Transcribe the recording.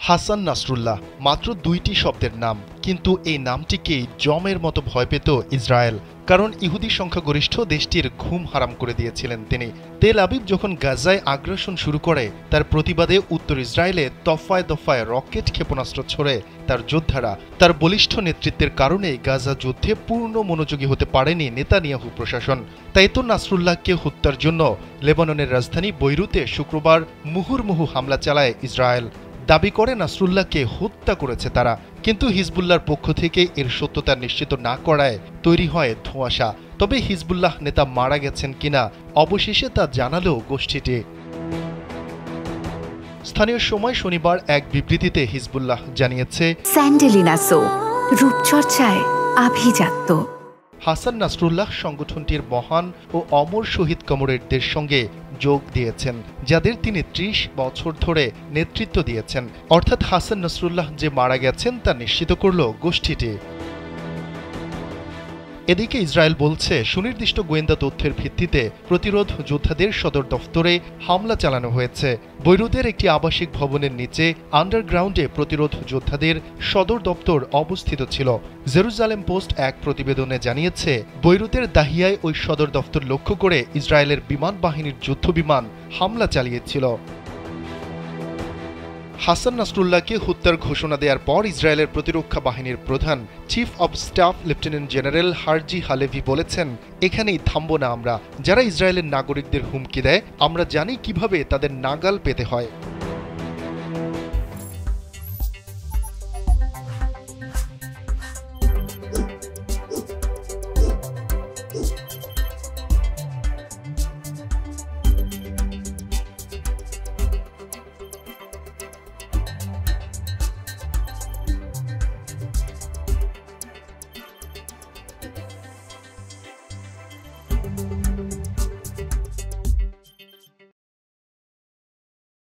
হাসান নাসরুল্লাহ মাত্র ২টি শব্দের নাম, কিন্তু এই নামটিকেই জমের মতো ভয় পেত ইসরায়েল। কারণ ইহুদি সংখ্যাগরিষ্ঠ দেশটির ঘুম হারাম করে দিয়েছিলেন তিনি। তেল আবিব যখন গাজায় আগ্রাসন শুরু করে, তার প্রতিবাদে উত্তর ইসরায়েলে দফায় দফায় রকেট ক্ষেপণাস্ত্র ছড়ে তার যোদ্ধারা। তার বলিষ্ঠ নেতৃত্বের কারণে গাজা যুদ্ধে পূর্ণ মনোযোগী হতে পারেনি নেতানিয়াহু প্রশাসন। তাই তো নাসরুল্লাহকে হত্যার জন্য লেবাননের রাজধানী বৈরুতে শুক্রবার মুহুর্মুহু হামলা চালায় ইসরায়েল। দাবি করে নাসরুল্লাহকে হত্যা করেছে তারা, কিন্তু হিজবুল্লাহর পক্ষ থেকে এর সত্যতা নিশ্চিত না করায় তৈরি হয় ধোঁয়াশা। তবে হিজবুল্লাহ নেতা মারা গেছেন কিনা অবশেষে তা জানালো গোষ্ঠীটি। স্থানীয় সময় শনিবার এক বিবৃতিতে হিজবুল্লাহ জানিয়েছে, স্যান্ডেলিনা সো রূপচর্চায় আভিজাত্য। হাসান নাসরুল্লাহ সংগঠনটির মহান ও অমর শহীদ কমরেডদের সঙ্গে যোগ দিয়েছেন, যাদের তিনি ৩০ বছর ধরে নেতৃত্ব দিয়েছেন। অর্থাৎ হাসান নাসরুল্লাহ যে মারা গেছেন তা নিশ্চিত করল গোষ্ঠীটি। এদিকে ইসরায়েল বলছে, সুনির্দিষ্ট গোয়েন্দা তথ্যের ভিত্তিতে প্রতিরোধ যোদ্ধাদের সদর দফতরে হামলা চালানো হয়েছে। বৈরুতের একটি আবাসিক ভবনের নিচে আন্ডারগ্রাউন্ডে প্রতিরোধ যোদ্ধাদের সদর দপ্তর অবস্থিত ছিল। জেরুজালেম পোস্ট এক প্রতিবেদনে জানিয়েছে, বৈরুতের দাহিয়ায় ওই সদর দফতর লক্ষ্য করে ইসরায়েলের বিমান বাহিনীর যুদ্ধবিমান হামলা চালিয়েছিল। হাসান নাসরুল্লাহকে হত্যার ঘোষণা দেওয়ার পর ইসরায়েলের প্রতিরক্ষা বাহিনীর প্রধান chief of staff lieutenant general Herzi Halevi বলেছেন, এখানেই থামব না আমরা। যারা ইসরায়েলের নাগরিকদের হুমকি দেয়, আমরা জানি কিভাবে তাদের নাগাল পেতে হয়।